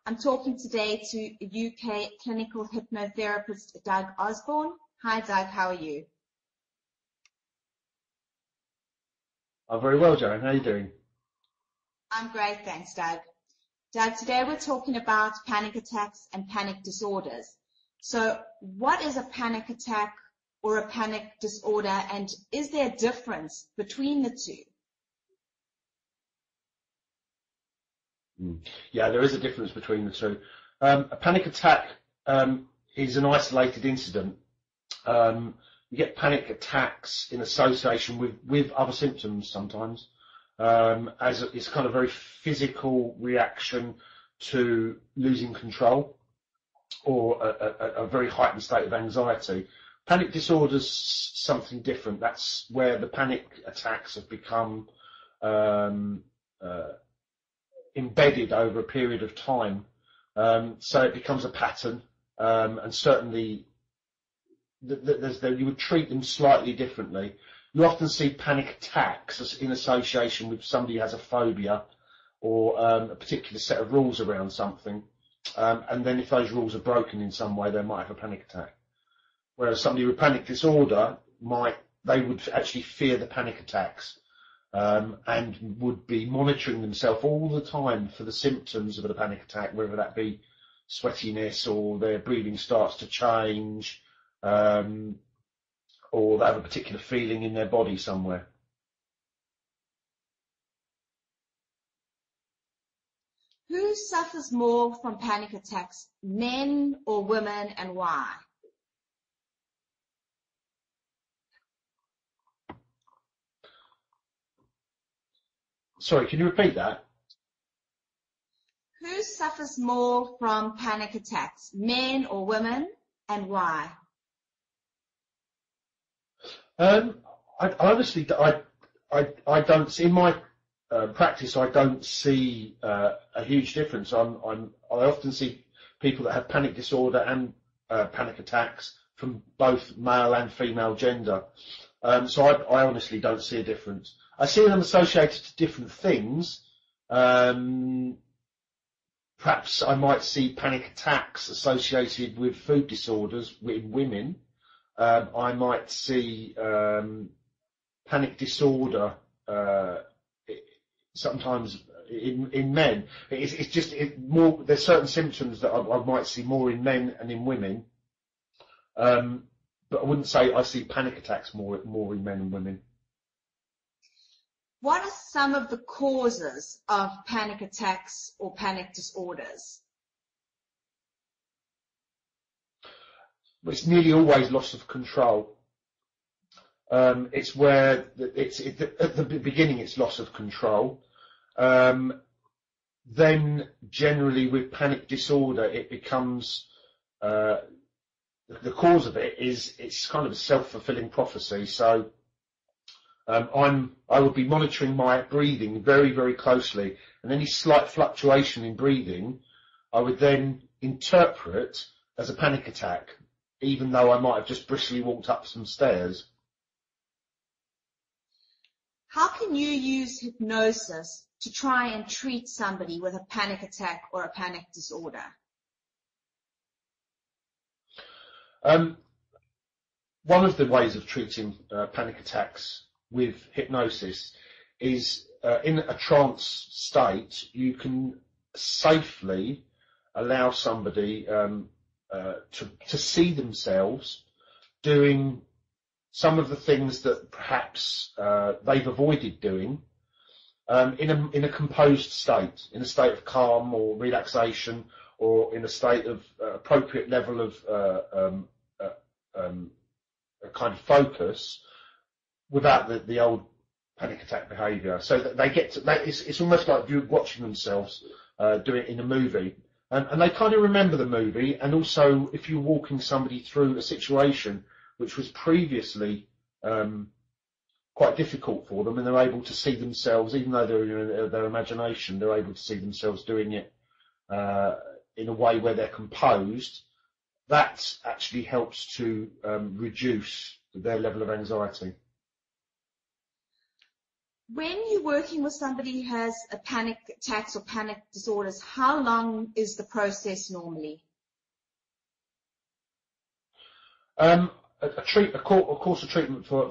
I'm talking today to UK clinical hypnotherapist Doug Osborne. Hi Doug, how are you? I'm very well, Joan. How are you doing? I'm great, thanks Doug. Doug, today we're talking about panic attacks and panic disorders. So what is a panic attack or a panic disorder, and is there a difference between the two? Yeah, there is a difference between the two. A panic attack is an isolated incident. You get panic attacks in association with other symptoms sometimes, as it's kind of very physical reaction to losing control or a very heightened state of anxiety. Panic disorder's something different. That's where the panic attacks have become embedded over a period of time, so it becomes a pattern, and certainly you would treat them slightly differently. You often see panic attacks in association with somebody who has a phobia or a particular set of rules around something, and then if those rules are broken in some way, they might have a panic attack. Whereas somebody with panic disorder they would actually fear the panic attacks, and would be monitoring themselves all the time for the symptoms of a panic attack, whether that be sweatiness or their breathing starts to change, or they have a particular feeling in their body somewhere. Who suffers more from panic attacks, men or women, and why? Sorry, can you repeat that? Who suffers more from panic attacks, men or women, and why? I honestly, I don't see in my practice. I don't see a huge difference. I often see people that have panic disorder and panic attacks from both male and female gender. So I honestly don't see a difference. I see them associated to different things. Perhaps I might see panic attacks associated with food disorders in women. I might see panic disorder sometimes in men. It's just more. There's certain symptoms that I might see more in men and in women, but I wouldn't say I see panic attacks more in men and women. What are some of the causes of panic attacks or panic disorders? It's nearly always loss of control. It's where at the beginning it's loss of control. Then generally with panic disorder, it becomes the cause of it is it's kind of a self-fulfilling prophecy. So I would be monitoring my breathing very, very closely, and any slight fluctuation in breathing, I would then interpret as a panic attack, even though I might have just briskly walked up some stairs. How can you use hypnosis to try and treat somebody with a panic attack or a panic disorder? One of the ways of treating panic attacks with hypnosis is in a trance state, you can safely allow somebody to see themselves doing some of the things that perhaps they've avoided doing in a composed state, in a state of calm or relaxation, or in a state of appropriate level of a kind of focus, without the old panic attack behaviour. So that they get to, it's almost like you're watching themselves do it in a movie. And they kind of remember the movie, and also if you're walking somebody through a situation which was previously quite difficult for them, and they're able to see themselves, even though they're in their imagination, they're able to see themselves doing it in a way where they're composed. That actually helps to reduce their level of anxiety. When you're working with somebody who has a panic attacks or panic disorders, how long is the process normally? A course of treatment for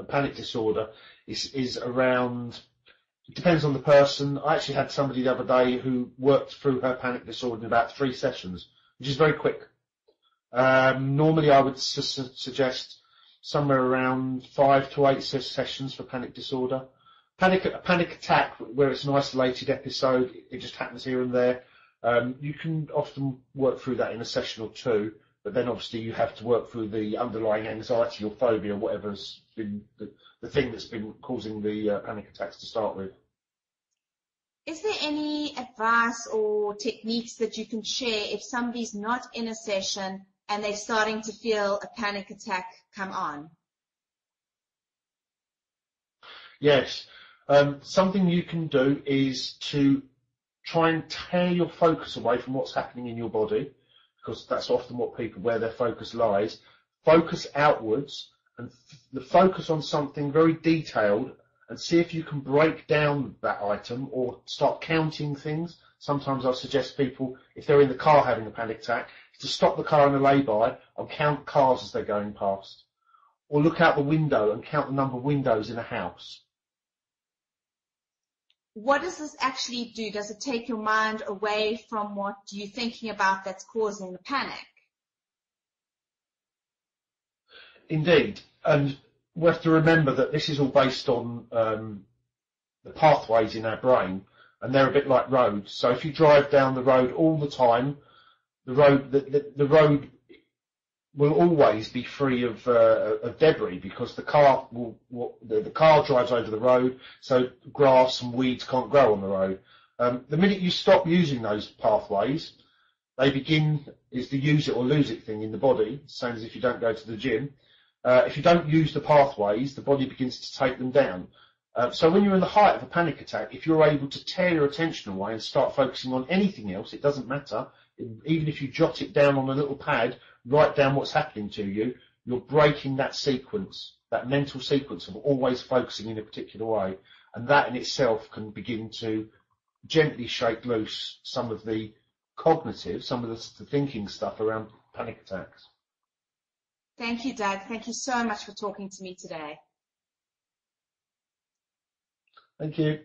panic disorder is around. It depends on the person. I actually had somebody the other day who worked through her panic disorder in about 3 sessions, which is very quick. Normally, I would suggest somewhere around 5 to 8 sessions for panic disorder. A panic attack, where it's an isolated episode, it just happens here and there. You can often work through that in a session or 2, but then obviously you have to work through the underlying anxiety or phobia, whatever's been the thing that's been causing the panic attacks to start with. Is there any advice or techniques that you can share if somebody's not in a session and they're starting to feel a panic attack come on? Yes. Something you can do is to try and tear your focus away from what's happening in your body, because that's often where their focus lies. Focus outwards and focus on something very detailed, and see if you can break down that item or start counting things. Sometimes I suggest people, if they're in the car having a panic attack, to stop the car in a lay-by and count cars as they're going past. Or look out the window and count the number of windows in a house. What does this actually do? Does it take your mind away from what you're thinking about that's causing the panic? Indeed. And we have to remember that this is all based on the pathways in our brain, and they're a bit like roads. So if you drive down the road all the time, the road will always be free of debris, because the car drives over the road, so grass and weeds can't grow on the road. The minute you stop using those pathways, they begin is the use it or lose it thing in the body, same as if you don't go to the gym. If you don't use the pathways, the body begins to take them down. So when you're in the height of a panic attack, if you're able to tear your attention away and start focusing on anything else, it doesn't matter. Even if you jot it down on a little pad, write down what's happening to you, you're breaking that sequence, that mental sequence of always focusing in a particular way. And that in itself can begin to gently shake loose some of the cognitive, some of the thinking stuff around panic attacks. Thank you, Doug. Thank you so much for talking to me today. Thank you.